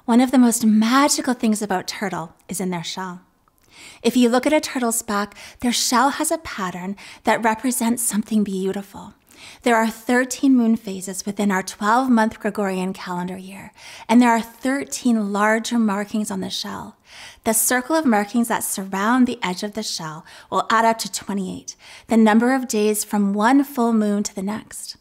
One of the most magical things about turtle is in their shell. If you look at a turtle's back, their shell has a pattern that represents something beautiful. There are 13 moon phases within our 12-month Gregorian calendar year, and there are 13 larger markings on the shell. The circle of markings that surround the edge of the shell will add up to 28, the number of days from one full moon to the next.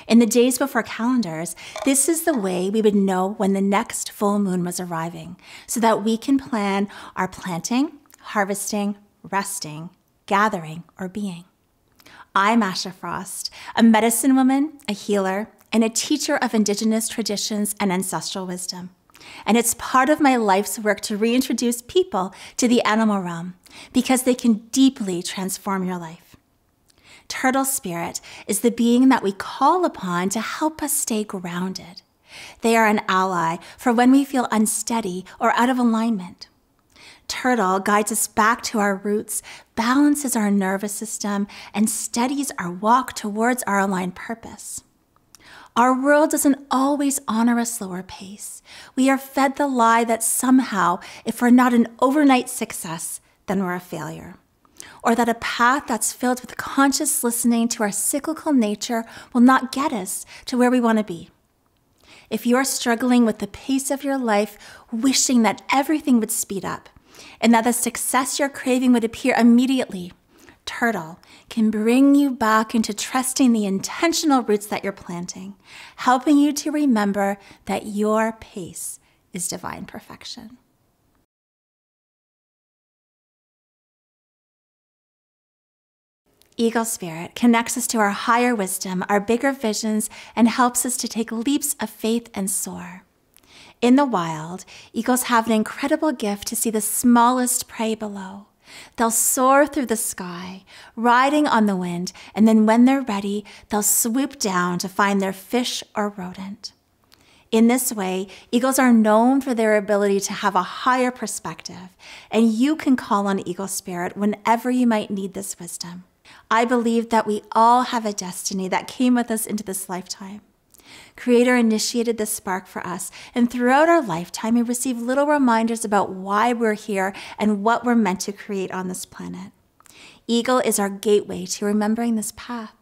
In the days before calendars, this is the way we would know when the next full moon was arriving, so that we can plan our planting, harvesting, resting, gathering, or being. I'm Asha Frost, a medicine woman, a healer, and a teacher of Indigenous traditions and ancestral wisdom. And it's part of my life's work to reintroduce people to the animal realm because they can deeply transform your life. Turtle spirit is the being that we call upon to help us stay grounded. They are an ally for when we feel unsteady or out of alignment. Turtle guides us back to our roots, balances our nervous system, and steadies our walk towards our aligned purpose. Our world doesn't always honor a slower pace. We are fed the lie that somehow, if we're not an overnight success, then we're a failure. Or that a path that's filled with conscious listening to our cyclical nature will not get us to where we want to be. If you're struggling with the pace of your life, wishing that everything would speed up, and that the success you're craving would appear immediately, Turtle can bring you back into trusting the intentional roots that you're planting, helping you to remember that your pace is divine perfection. Eagle spirit connects us to our higher wisdom, our bigger visions, and helps us to take leaps of faith and soar. In the wild, eagles have an incredible gift to see the smallest prey below. They'll soar through the sky, riding on the wind, and then when they're ready, they'll swoop down to find their fish or rodent. In this way, eagles are known for their ability to have a higher perspective, and you can call on eagle spirit whenever you might need this wisdom. I believe that we all have a destiny that came with us into this lifetime. Creator initiated this spark for us, and throughout our lifetime, we receive little reminders about why we're here and what we're meant to create on this planet. Eagle is our gateway to remembering this path.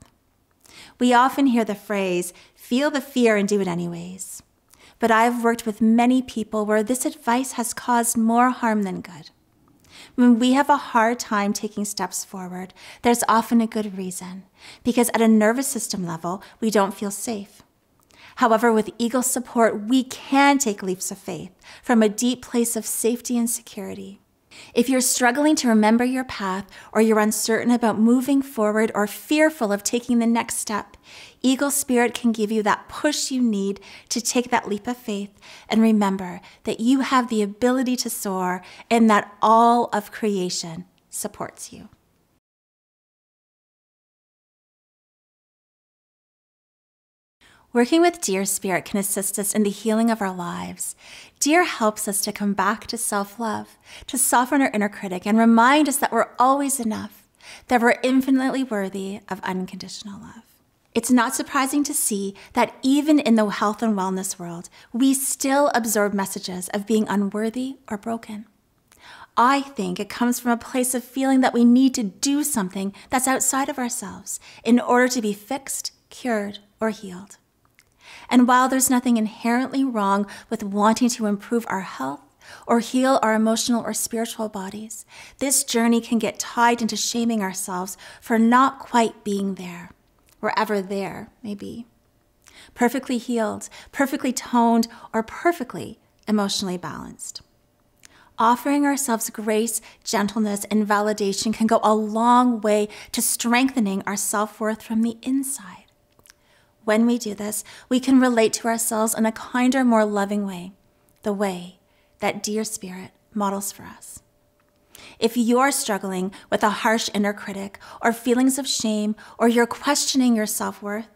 We often hear the phrase, feel the fear and do it anyways. But I've worked with many people where this advice has caused more harm than good. When we have a hard time taking steps forward, there's often a good reason, because at a nervous system level, we don't feel safe. However, with eagle support, we can take leaps of faith from a deep place of safety and security. If you're struggling to remember your path, or you're uncertain about moving forward or fearful of taking the next step, eagle spirit can give you that push you need to take that leap of faith and remember that you have the ability to soar and that all of creation supports you. Working with deer spirit can assist us in the healing of our lives. Deer helps us to come back to self-love, to soften our inner critic and remind us that we're always enough, that we're infinitely worthy of unconditional love. It's not surprising to see that even in the health and wellness world, we still absorb messages of being unworthy or broken. I think it comes from a place of feeling that we need to do something that's outside of ourselves in order to be fixed, cured, or healed. And while there's nothing inherently wrong with wanting to improve our health or heal our emotional or spiritual bodies, this journey can get tied into shaming ourselves for not quite being there, wherever there may be. Perfectly healed, perfectly toned, or perfectly emotionally balanced. Offering ourselves grace, gentleness, and validation can go a long way to strengthening our self-worth from the inside. When we do this, we can relate to ourselves in a kinder, more loving way, the way that deer spirit models for us. If you're struggling with a harsh inner critic or feelings of shame, or you're questioning your self-worth,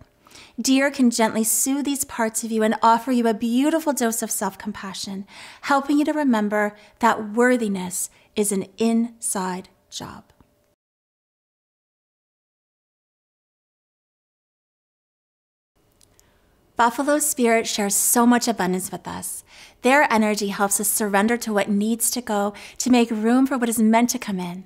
deer can gently soothe these parts of you and offer you a beautiful dose of self-compassion, helping you to remember that worthiness is an inside job. Buffalo spirit shares so much abundance with us. Their energy helps us surrender to what needs to go to make room for what is meant to come in.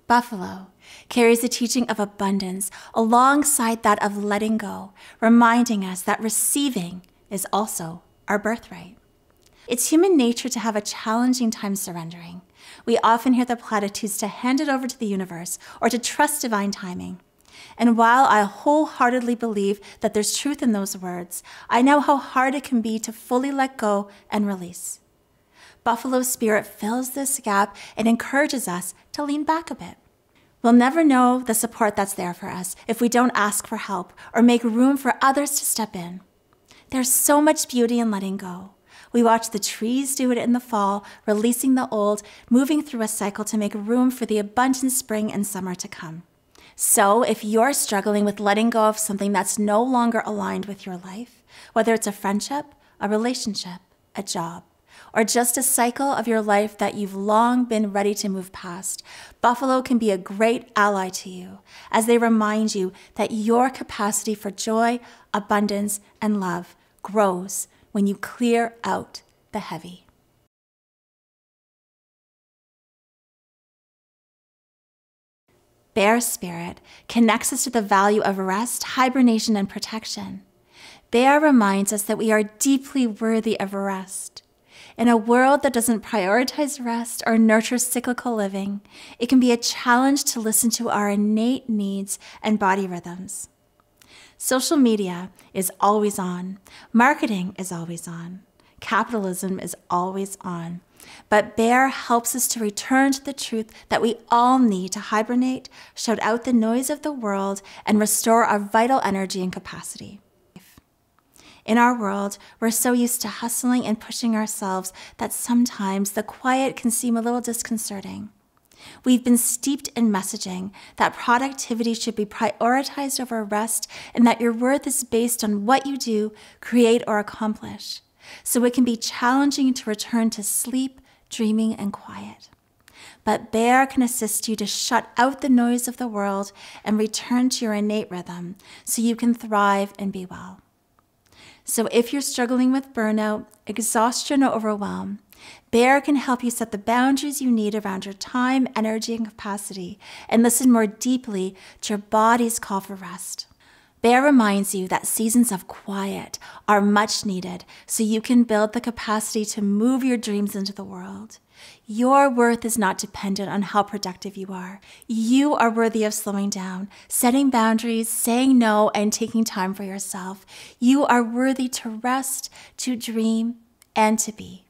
Buffalo carries the teaching of abundance alongside that of letting go, reminding us that receiving is also our birthright. It's human nature to have a challenging time surrendering. We often hear the platitudes to hand it over to the universe or to trust divine timing. And while I wholeheartedly believe that there's truth in those words, I know how hard it can be to fully let go and release. Buffalo spirit fills this gap and encourages us to lean back a bit. We'll never know the support that's there for us if we don't ask for help or make room for others to step in. There's so much beauty in letting go. We watch the trees do it in the fall, releasing the old, moving through a cycle to make room for the abundant spring and summer to come. So if you're struggling with letting go of something that's no longer aligned with your life, whether it's a friendship, a relationship, a job, or just a cycle of your life that you've long been ready to move past, Buffalo can be a great ally to you as they remind you that your capacity for joy, abundance, and love grows when you clear out the heavy. Bear spirit connects us to the value of rest, hibernation, and protection. Bear reminds us that we are deeply worthy of rest. In a world that doesn't prioritize rest or nurture cyclical living, it can be a challenge to listen to our innate needs and body rhythms. Social media is always on. Marketing is always on. Capitalism is always on. But Bear helps us to return to the truth that we all need to hibernate, shut out the noise of the world, and restore our vital energy and capacity. In our world, we're so used to hustling and pushing ourselves that sometimes the quiet can seem a little disconcerting. We've been steeped in messaging that productivity should be prioritized over rest and that your worth is based on what you do, create, or accomplish. So it can be challenging to return to sleep, dreaming, and quiet. But Bear can assist you to shut out the noise of the world and return to your innate rhythm so you can thrive and be well. So if you're struggling with burnout, exhaustion, or overwhelm, Bear can help you set the boundaries you need around your time, energy, and capacity, and listen more deeply to your body's call for rest. Bear reminds you that seasons of quiet are much needed so you can build the capacity to move your dreams into the world. Your worth is not dependent on how productive you are. You are worthy of slowing down, setting boundaries, saying no, and taking time for yourself. You are worthy to rest, to dream, and to be.